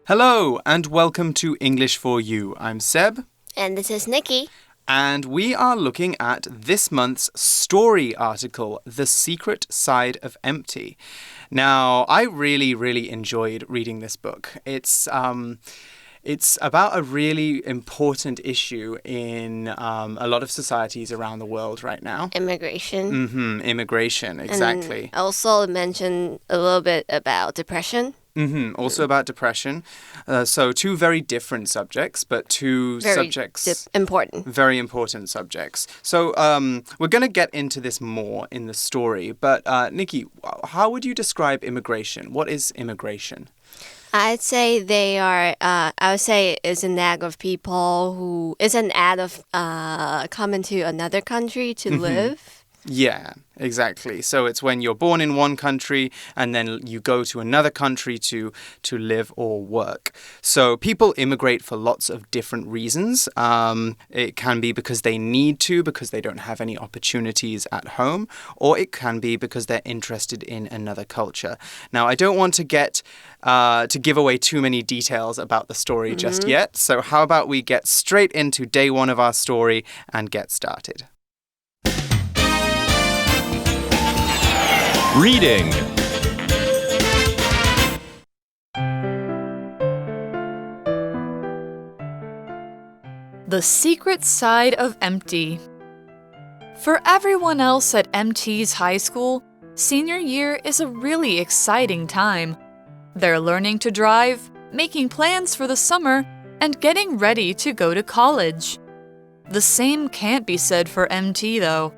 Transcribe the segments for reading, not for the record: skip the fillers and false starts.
Hello, and welcome to English for You. I'm Seb. And this is Nikki. And we are looking at this month's story article, The Secret Side of Empty. Now, I really enjoyed reading this book. It's about a really important issue in a lot of societies around the world right now. Immigration. Immigration, exactly. And also mention a little bit about depression. Also about depression. So two very different subjects, but two subjects... Very important subjects. So we're going to get into this more in the story. But Nikki, how would you describe immigration? What is immigration? I'd say it's an act of people who... It's an act of coming to another country to live. Yeah, exactly. So it's when you're born in one country and then you go to another country to live or work. So people immigrate for lots of different reasons. It can be because they need to, because they don't have any opportunities at home, or it can be because they're interested in another culture. Now, I don't want to give away too many details about the story just yet. So how about we get straight into day one of our story and get started. Reading. The Secret Side of Empty. For everyone else at MT's high school, senior year is a really exciting time. They're learning to drive, making plans for the summer, and getting ready to go to college. The same can't be said for MT, though.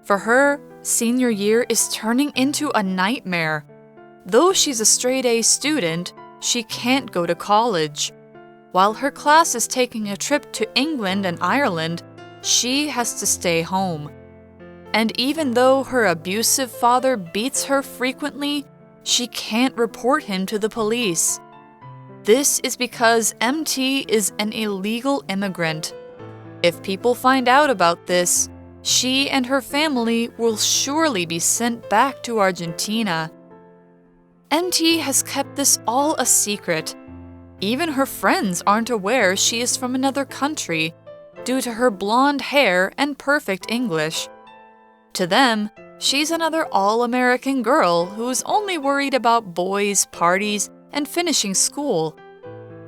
For her, senior year is turning into a nightmare. Though she's a straight-A student, she can't go to college. While her class is taking a trip to England and Ireland, she has to stay home. And even though her abusive father beats her frequently, she can't report him to the police. This is because MT is an illegal immigrant. If people find out about this, she and her family will surely be sent back to Argentina. MT has kept this all a secret. Even her friends aren't aware she is from another country due to her blonde hair and perfect English. To them, she's another all-American girl who's only worried about boys, parties, and finishing school.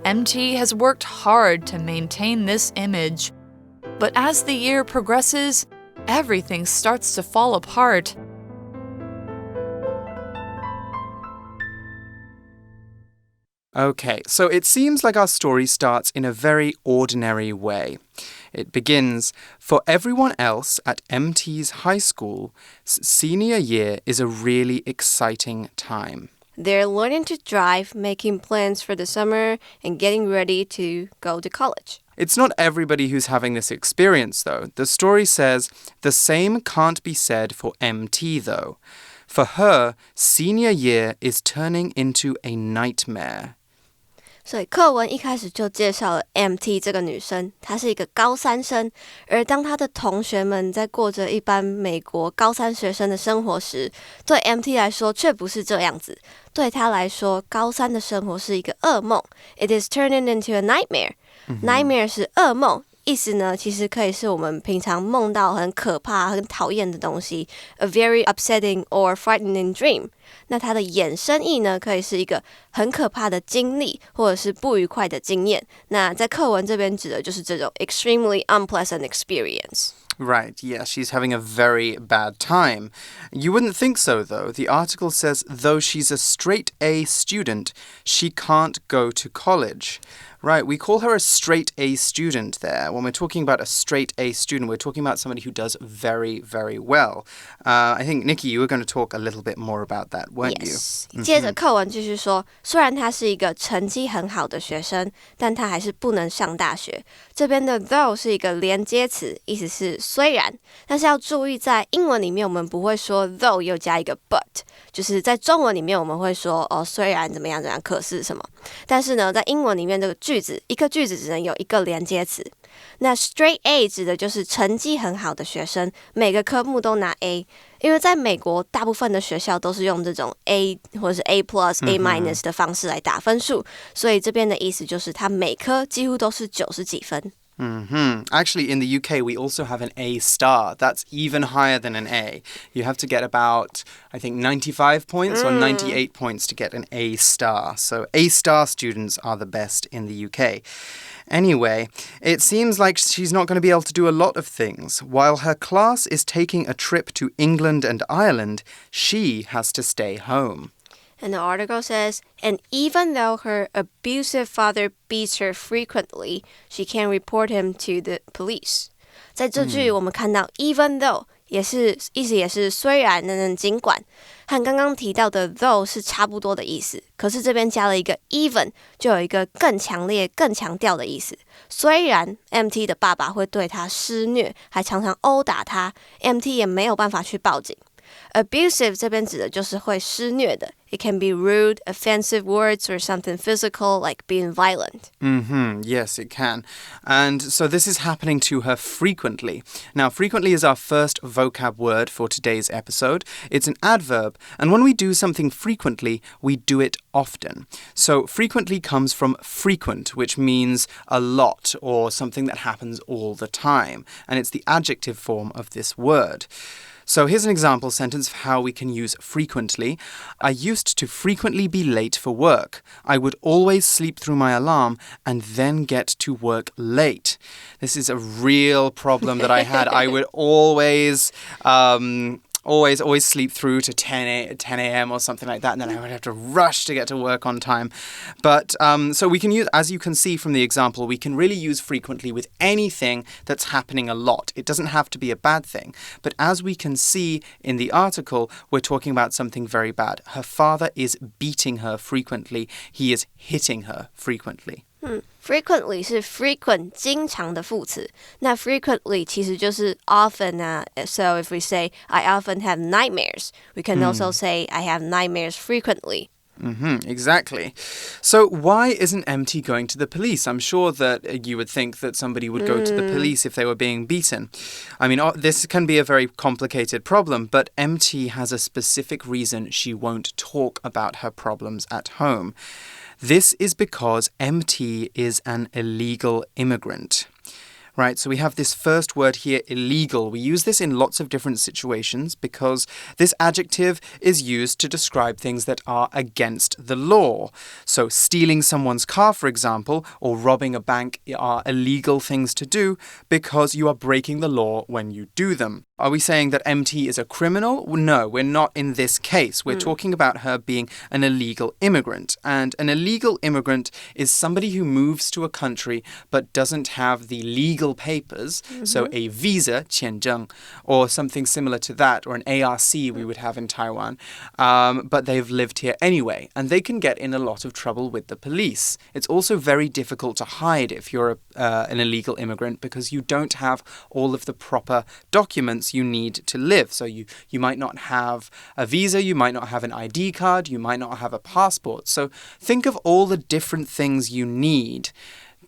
MT has worked hard to maintain this image. But as the year progresses, everything starts to fall apart. Okay, so it seems like our story starts in a very ordinary way. It begins, for everyone else at MT's high school, senior year is a really exciting time. They're learning to drive, making plans for the summer, and getting ready to go to college. It's not everybody who's having this experience, though. The story says, the same can't be said for MT, though. For her, senior year is turning into a nightmare. 所以课文一开始就介绍了 MT 这个女生，她是一个高三生，而当她的同学们在过着一般美国高三学生的生活时，对 MT 来说却不是这样子。对她来说，高三的生活是一个噩梦。It is turning into a nightmare. Nightmare 是噩梦，意思呢，其实可以是我们平常梦到很可怕、很讨厌的东西 ，a very upsetting or frightening dream。那它的衍生意呢，可以是一个很可怕的经历，或者是不愉快的经验。那在课文这边指的就是这种 extremely unpleasant experience. Right, yeah, she's having a very bad time. You wouldn't think so, though. The article says, though she's a straight-A student, she can't go to college. Right, we call her a straight-A student there. When we're talking about a straight-A student, we're talking about somebody who does very, very well. I think, Nikki, you were going to talk a little bit more about that, weren't Yes. you? 接着课文继续说，虽然她是一个成绩很好的学生，但她还是不能上大学。这边的 though 是一个连接词，意思是虽然，但是要注意，在英文里面我们不会说 though 又加一个 but， 就是在中文里面我们会说虽然怎么样怎么样，可是什么。但是呢，在英文里面这个句子，一个句子只能有一个连接词。那 Straight A 指的就是成绩很好的学生，每个科目都拿 A， 因为在美国大部分的学校都是用这种 A 或者是 A+、A- 的方式来打分数，所以这边的意思就是他每科几乎都是90几分。Actually, in the UK, we also have an A star. That's even higher than an A. You have to get about, I think, 95 points or 98 points to get an A star. So A star students are the best in the UK. Anyway, it seems like she's not going to be able to do a lot of things. While her class is taking a trip to England and Ireland, she has to stay home. And the article says, and even though her abusive father beats her frequently, she can report him to the police. 在这句我们看到 even though 意思也是虽然尽管，和刚刚提到的 though 是差不多的意思，可是这边加了一个 even， 就有一个更强烈、更强调的意思。虽然 MT 的爸爸会对他施虐，还常常殴打他， MT 也没有办法去报警。Abusive 这边指的就是会施虐的。It can be rude, offensive words, or something physical, like being violent. Yes, it can. And so this is happening to her frequently. Now, frequently is our first vocab word for today's episode. It's an adverb, and when we do something frequently, we do it often. So frequently comes from frequent, which means a lot or something that happens all the time. And it's the adjective form of this word. So here's an example sentence of how we can use frequently. I used to frequently be late for work. I would always sleep through my alarm and then get to work late. This is a real problem that I had. I would always sleep through to 10 a.m. or something like that, and then I would have to rush to get to work on time. But so we can use, as you can see from the example, we can really use frequently with anything that's happening a lot. It doesn't have to be a bad thing. But as we can see in the article, we're talking about something very bad. Her father is beating her frequently. He is hitting her frequently. Frequently 是 frequent 经常的副词，那 frequently 其实就是 often 啊。So if we say I often have nightmares, we can also say I have nightmares frequently. Exactly. So why isn't MT going to the police? I'm sure that you would think that somebody would go to the police if they were being beaten. I mean, this can be a very complicated problem, but MT has a specific reason she won't talk about her problems at home. This is because MT is an illegal immigrant. Right, so we have this first word here, illegal. We use this in lots of different situations because this adjective is used to describe things that are against the law. So stealing someone's car, for example, or robbing a bank are illegal things to do because you are breaking the law when you do them. Are we saying that MT is a criminal? No, we're not in this case. We're talking about her being an illegal immigrant. And an illegal immigrant is somebody who moves to a country but doesn't have the legal papers. So a visa, 签证, or something similar to that, or an ARC we would have in Taiwan. But they've lived here anyway, and they can get in a lot of trouble with the police. It's also very difficult to hide if you're an illegal immigrant because you don't have all of the proper documents you need to live. So you might not have a visa, you might not have an ID card, you might not have a passport. So think of all the different things you need.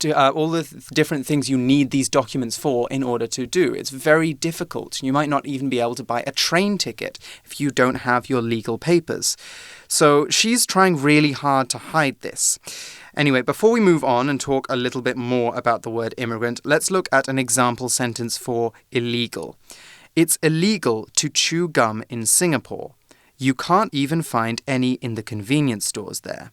All the different things you need these documents for in order to do. It's very difficult. You might not even be able to buy a train ticket if you don't have your legal papers. So she's trying really hard to hide this. Anyway, before we move on and talk a little bit more about the word immigrant, let's look at an example sentence for illegal. It's illegal to chew gum in Singapore. You can't even find any in the convenience stores there.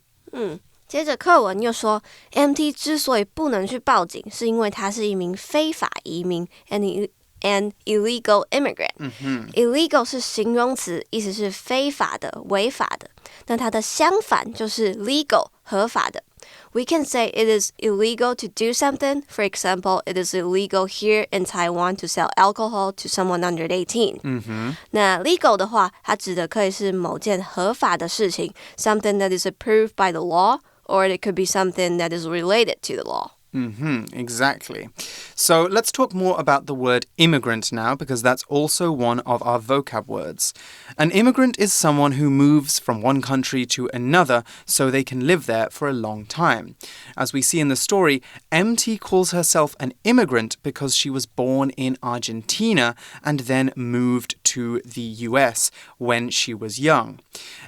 接着课文又说 MT 之所以不能去报警是因为他是一名非法移民 an illegal immigrant. Illegal 是形容词，意思是非法的、违法的。那它的相反就是 legal 合法的。We can say it is illegal to do something. For example, it is illegal here in Taiwan to sell alcohol to someone under 18. 那 legal 的话，它指的可以是某件合法的事情 something that is approved by the law, or it could be something that is related to the law. Exactly. So let's talk more about the word immigrant now, because that's also one of our vocab words. An immigrant is someone who moves from one country to another so they can live there for a long time. As we see in the story, MT calls herself an immigrant because she was born in Argentina and then moved to the US when she was young.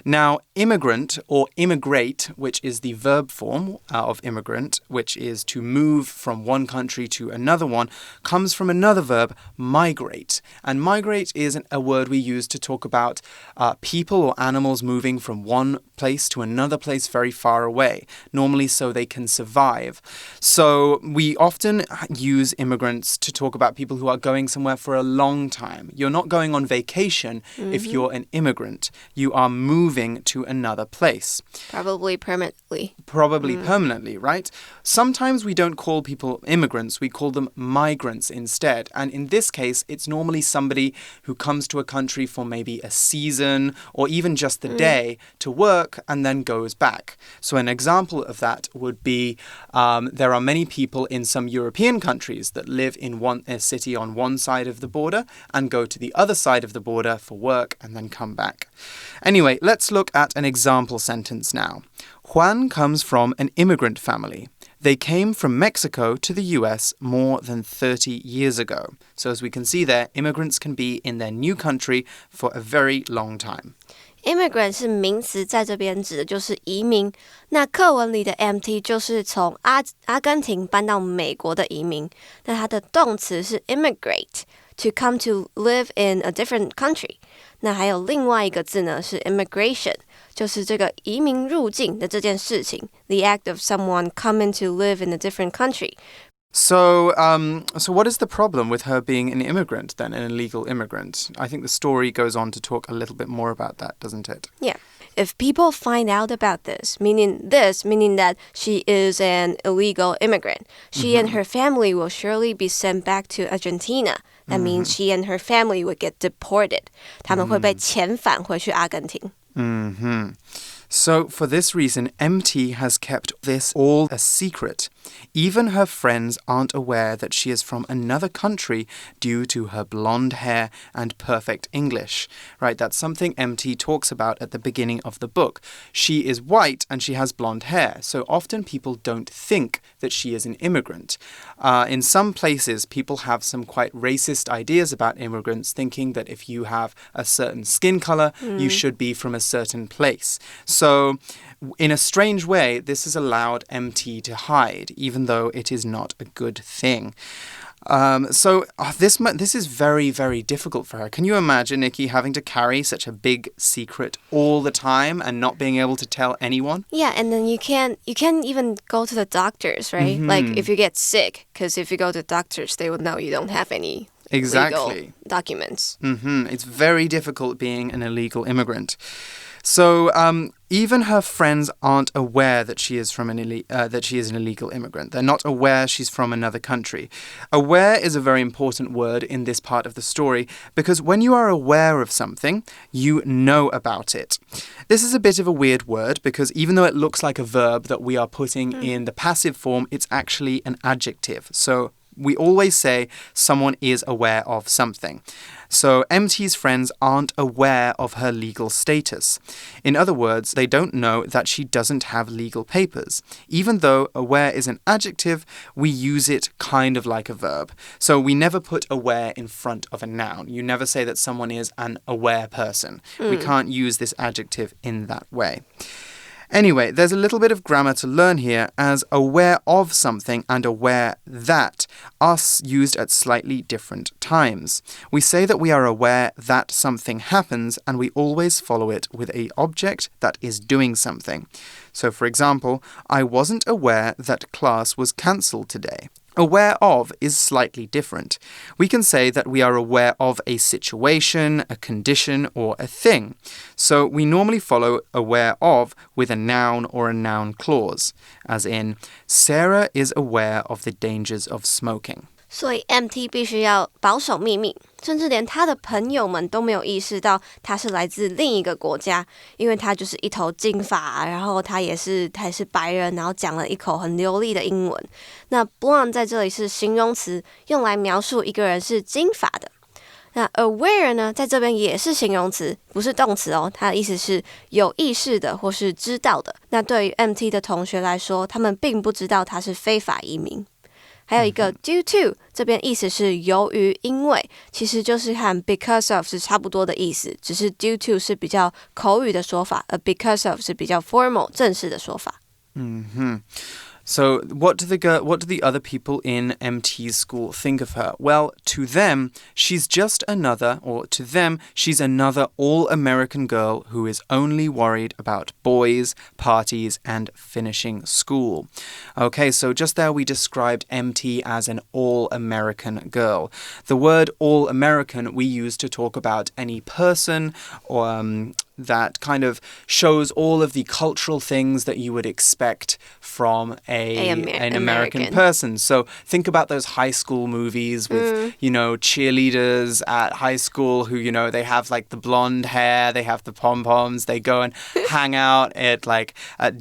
Now, immigrant or immigrate, which is the verb form of immigrant, which is to move from one country to another one, comes from another verb, migrate. And migrate is a word we use to talk about people or animals moving from one place to another place very far away, normally so they can survive. So we often use immigrants to talk about people who are going somewhere for a long time. You're not going on vacation if you're an immigrant. You are moving to another place. Probably permanently. Probably permanently, right? Sometimes we don't call people immigrants, we call them migrants instead. And in this case, it's normally somebody who comes to a country for maybe a season or even just the day to work and then goes back. So an example of that would be there are many people in some European countries that live in a city on one side of the border and go to the other side of the border for work and then come back. Anyway, let's look at an example sentence now. Juan comes from an immigrant family. They came from Mexico to the US more than 30 years ago. So as we can see there, immigrants can be in their new country for a very long time. Immigrant 是名词，在这边指的就是移民。那课文里的 MT 就是从阿根廷搬到美国的移民。那它的动词是 immigrate, to come to live in a different country. 那还有另外一个字呢是 immigration, 就是这个移民入境的这件事情 the act of someone coming to live in a different country. So what is the problem with her being an immigrant then, an illegal immigrant? I think the story goes on to talk a little bit more about that, doesn't it? Yeah. If people find out about this, meaning that she is an illegal immigrant, she and her family will surely be sent back to Argentina. That means she and her family would get deported. 他们会被遣返回去阿根廷。So for this reason, MT has kept this all a secret. Even her friends aren't aware that she is from another country due to her blonde hair and perfect English. Right, that's something MT talks about at the beginning of the book. She is white and she has blonde hair, so often people don't think that she is an immigrant. In some places, people have some quite racist ideas about immigrants, thinking that if you have a certain skin color, you should be from a certain place. So, in a strange way, this has allowed MT to hide, even though it is not a good thing. This is very, very difficult for her. Can you imagine, Nikki, having to carry such a big secret all the time and not being able to tell anyone? Yeah, and then you can't even go to the doctors, right? Like if you get sick, because if you go to doctors, they would know you don't have any legal documents. It's very difficult being an illegal immigrant. So even her friends aren't aware that she is that she is an illegal immigrant. They're not aware she's from another country. Aware is a very important word in this part of the story because when you are aware of something, you know about it. This is a bit of a weird word because even though it looks like a verb that we are putting in the passive form, it's actually an adjective. So we always say someone is aware of something. So MT's friends aren't aware of her legal status. In other words, they don't know that she doesn't have legal papers. Even though aware is an adjective, we use it kind of like a verb. So we never put aware in front of a noun. You never say that someone is an aware person. We can't use this adjective in that way. Anyway, there's a little bit of grammar to learn here, as aware of something and aware that are used at slightly different times. We say that we are aware that something happens, and we always follow it with an object that is doing something. So, for example, I wasn't aware that class was cancelled today. Aware of is slightly different. We can say that we are aware of a situation, a condition, or a thing. So we normally follow aware of with a noun or a noun clause, as in, Sarah is aware of the dangers of smoking. 所以 MT 必须要保守秘密，甚至连他的朋友们都没有意识到他是来自另一个国家，因为他就是一头金发，然后他也是白人，然后讲了一口很流利的英文。那 blonde 在这里是形容词，用来描述一个人是金发的。那 aware 呢，在这边也是形容词，不是动词哦，它的意思是有意识的或是知道的。那对于 MT 的同学来说，他们并不知道他是非法移民。还有一个 due to， 这边意思是由于因为，其实就是和 because of 是差不多的意思，只是 due to 是比较口语的说法，而 because of 是比较 formal 正式的说法。So what do the other people in MT's school think of her? Well, to them, she's just another, or to them, she's another all-American girl who is only worried about boys, parties, and finishing school. Okay, so just there we described MT as an all-American girl. The word all-American we use to talk about any person or that kind of shows all of the cultural things that you would expect from an American person. So think about those high school movies with, cheerleaders at high school who, they have like the blonde hair, they have the pom-poms, they go and hang out at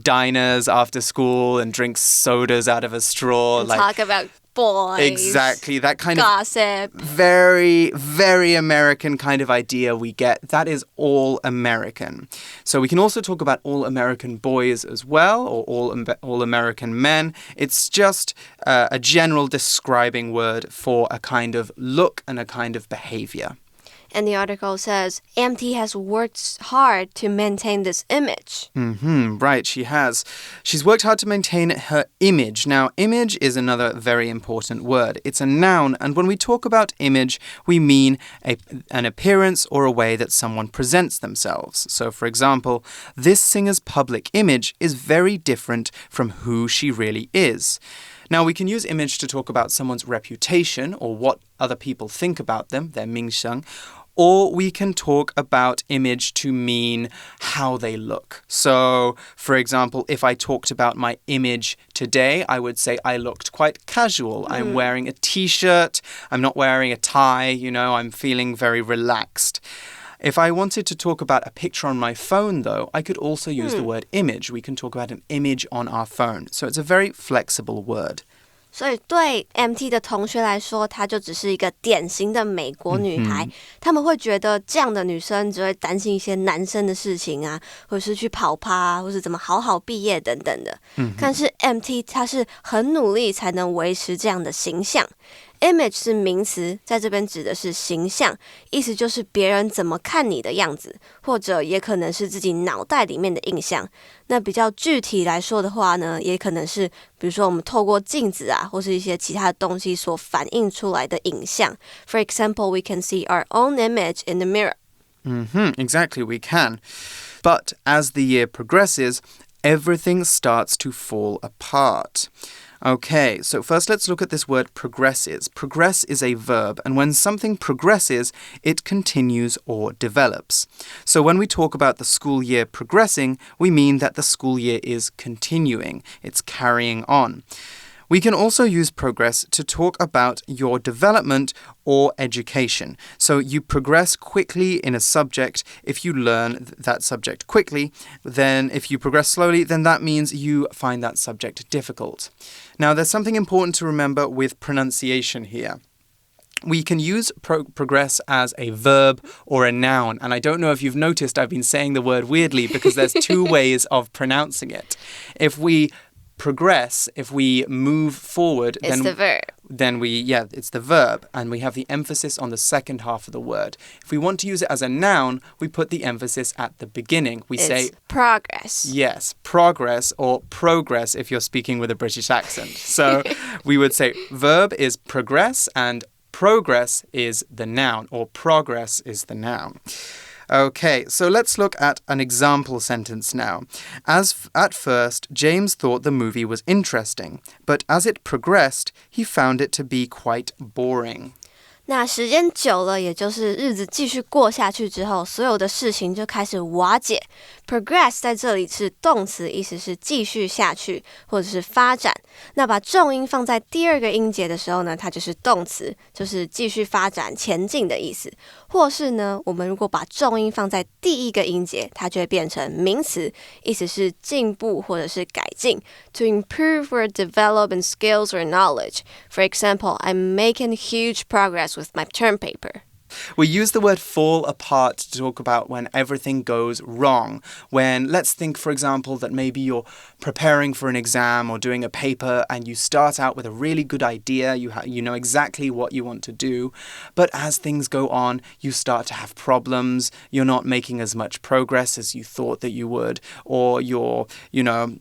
diners after school and drink sodas out of a straw. And talk about boys. Exactly. That kind gossip. of very, very American kind of idea we get. That is all American. So we can also talk about all American boys as well, or all American men. It's just a general describing word for a kind of look and a kind of behavior. And the article says, MT has worked hard to maintain this image. Right, she has. She's worked hard to maintain her image. Now, image is another very important word. It's a noun, and when we talk about image, we mean an appearance or a way that someone presents themselves. So, for example, this singer's public image is very different from who she really is. Now, we can use image to talk about someone's reputation or what other people think about them, their 名声, or we can talk about image to mean how they look. So, for example, if I talked about my image today, I would say I looked quite casual. I'm wearing a t-shirt, I'm not wearing a tie, I'm feeling very relaxed. If I wanted to talk about a picture on my phone, though, I could also use the word image. We can talk about an image on our phone. So it's a very flexible word. 所以对 MT 的同学来说，她就只是一个典型的美国女孩。他们会觉得这样的女生只会担心一些男生的事情啊，或者是去跑趴啊，或是怎么好好毕业等等的。但是 MT 她是很努力才能维持这样的形象。Image 是名词，在这边指的是形象，意思就是别人怎么看你的样子，或者也可能是自己脑袋里面的印象。那比较具体来说的话呢，也可能是比如说我们透过镜子啊，或是一些其他的东西所反映出来的影像。For example, we can see our own image in the mirror. Exactly, we can. But as the year progresses, everything starts to fall apart. Okay, so first let's look at this word progresses. Progress is a verb, and when something progresses, it continues or develops. So when we talk about the school year progressing, we mean that the school year is continuing. It's carrying on. We can also use progress to talk about your development or education. So you progress quickly in a subject if you learn that subject quickly. Then if you progress slowly, then that means you find that subject difficult. Now, there's something important to remember with pronunciation here. We can use progress as a verb or a noun. And I don't know if you've noticed I've been saying the word weirdly because there's two ways of pronouncing it. If we progress, if we move forward, it's the verb. Then it's the verb, and we have the emphasis on the second half of the word. If we want to use it as a noun, we put the emphasis at the beginning. We say progress. Yes, progress or progress if you're speaking with a British accent. So we would say verb is progress and progress is the noun, or progress is the noun. Okay, so let's look at an example sentence now. At first, James thought the movie was interesting, but as it progressed, he found it to be quite boring. 那时间久了，也就是日子继续过下去之后，所有的事情就开始瓦解。Progress 在这里是动词，意思是继续下去或者是发展。那把重音放在第二个音节的时候呢，它就是动词，就是继续发展前进的意思。或是呢，我们如果把重音放在第一个音节，它就会变成名词，意思是进步或者是改进。To improve or develop in skills or knowledge. For example, I'm making huge progress with my term paper. We use the word fall apart to talk about when everything goes wrong. When, let's think, for example, that maybe you're preparing for an exam or doing a paper and you start out with a really good idea, you know exactly what you want to do, but as things go on, you start to have problems, you're not making as much progress as you thought that you would, or you're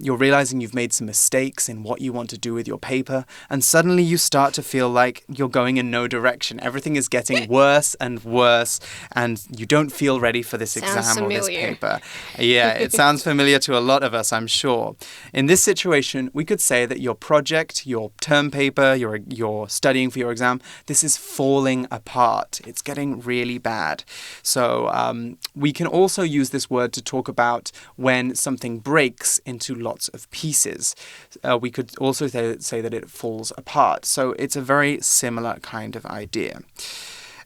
realizing you've made some mistakes in what you want to do with your paper, and suddenly you start to feel like you're going in no direction. Everything is getting worse and worse, and you don't feel ready for this exam or this paper. Yeah, it sounds familiar to a lot of us, I'm sure. In this situation, we could say that your project, your term paper, you're studying for your exam, this is falling apart. It's getting really bad. So we can also use this word to talk about when something breaks into lots of pieces. We could also say that it falls apart. So it's a very similar kind of idea.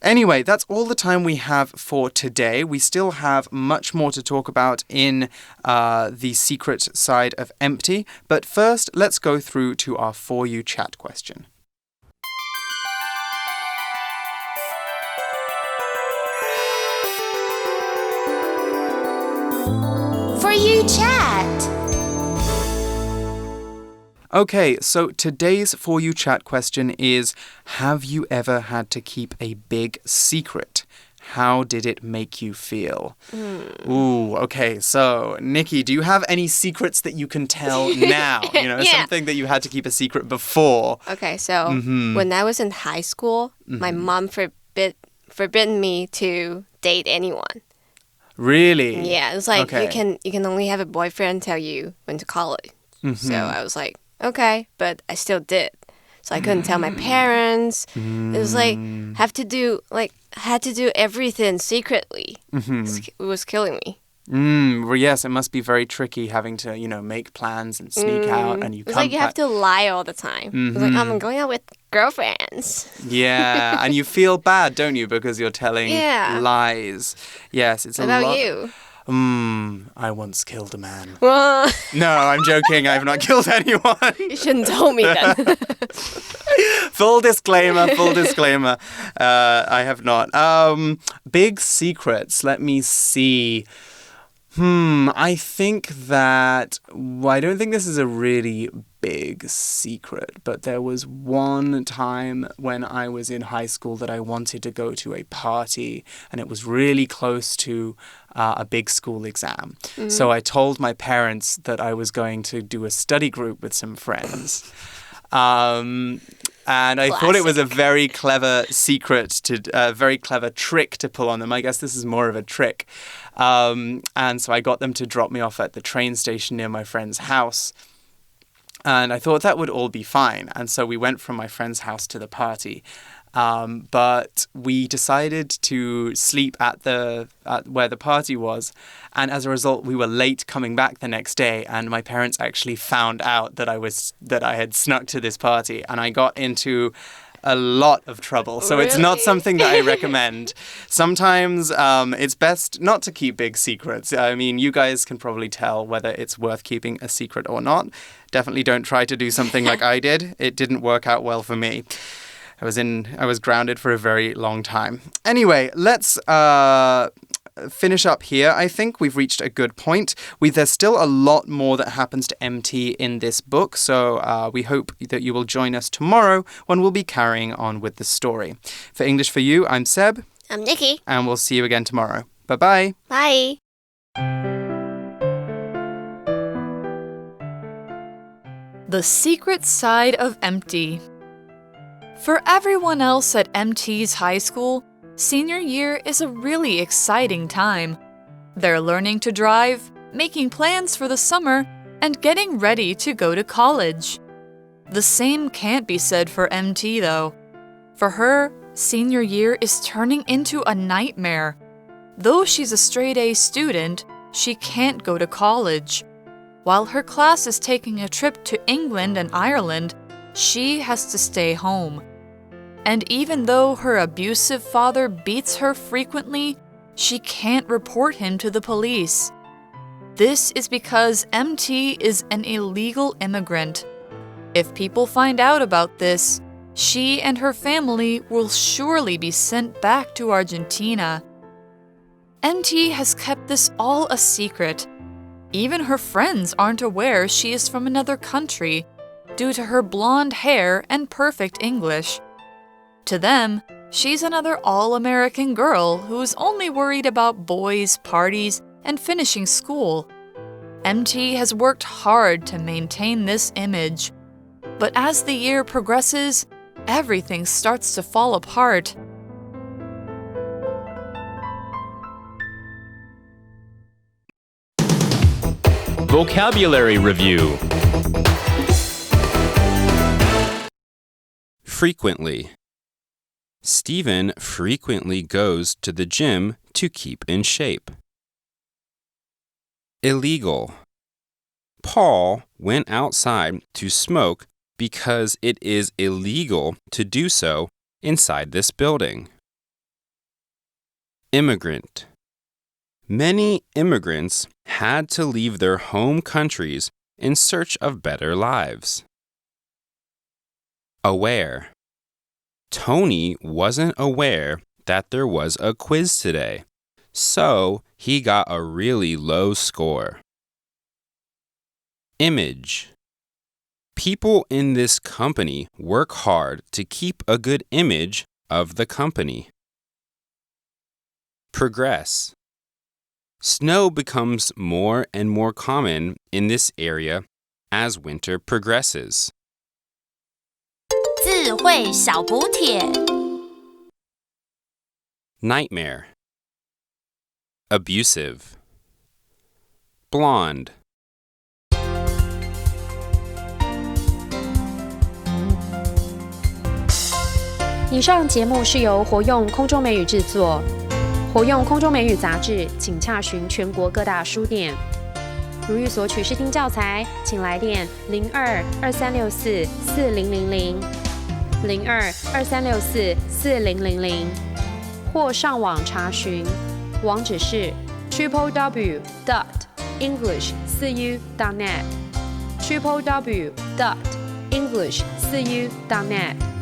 Anyway, that's all the time we have for today. We still have much more to talk about in the secret side of empty. But first, let's go through to our For You chat question. For You chat. Okay, so today's For You chat question is, have you ever had to keep a big secret? How did it make you feel? Ooh, okay, so Nikki, do you have any secrets that you can tell now? Something that you had to keep a secret before. Okay, so when I was in high school, my mom forbidden me to date anyone. Really? Yeah, it's like you can only have a boyfriend until you went to college. So I was like, okay, but I still did. So I couldn't tell my parents. It was like had to do everything secretly. It was killing me. Well, yes, it must be very tricky having to, make plans and sneak out, and you It's like you have to lie all the time. It's like, I'm going out with girlfriends. Yeah, and you feel bad, don't you, because you're telling lies. Yes, it's a lot. What about you? I once killed a man. No, I'm joking. I've not killed anyone. You shouldn't tell me then. Full disclaimer. I have not. Big secrets. Let me see. I think that... I don't think this is a really big secret, but there was one time when I was in high school that I wanted to go to a party, and it was really close to a big school exam. So I told my parents that I was going to do a study group with some friends. And I thought it was a very clever very clever trick to pull on them. I guess this is more of a trick. And so I got them to drop me off at the train station near my friend's house. And I thought that would all be fine. And so we went from my friend's house to the party. But we decided to sleep at where the party was. And as a result, we were late coming back the next day. And my parents actually found out that I had snuck to this party. And I got into a lot of trouble. So It's not something that I recommend. Sometimes it's best not to keep big secrets. I mean, you guys can probably tell whether it's worth keeping a secret or not. Definitely don't try to do something like I did. It didn't work out well for me. I was grounded for a very long time. Anyway, let's finish up here. I think we've reached a good point. There's still a lot more that happens to MT in this book, so we hope that you will join us tomorrow when we'll be carrying on with the story. For English for You, I'm Seb. I'm Nikki. And we'll see you again tomorrow. Bye-bye. Bye. The secret side of empty. For everyone else at MT's high school, senior year is a really exciting time. They're learning to drive, making plans for the summer, and getting ready to go to college. The same can't be said for MT, though. For her, senior year is turning into a nightmare. Though she's a straight-A student, she can't go to college. While her class is taking a trip to England and Ireland, she has to stay home. And even though her abusive father beats her frequently, she can't report him to the police. This is because MT is an illegal immigrant. If people find out about this, she and her family will surely be sent back to Argentina. MT has kept this all a secret. Even her friends aren't aware she is from another country due to her blonde hair and perfect English. To them, she's another all-American girl who's only worried about boys, parties, and finishing school. MT has worked hard to maintain this image. But as the year progresses, everything starts to fall apart. Vocabulary Review. Frequently. Stephen frequently goes to the gym to keep in shape. Illegal. Paul went outside to smoke because it is illegal to do so inside this building. Immigrant. Many immigrants had to leave their home countries in search of better lives. Aware. Tony wasn't aware that there was a quiz today, so he got a really low score. Image. People in this company work hard to keep a good image of the company. Progress. Snow becomes more and more common in this area as winter progresses. 智慧小补帖 Nightmare. Abusive. Blonde. 以上节目是由活用空中美语制作。活用空中美语杂志，请洽询全国各大书店。如欲索取试听教材，请来电02-2364-4000 02-2364-4000，或上网查询，网址是 www.english4u.net www.english4u.net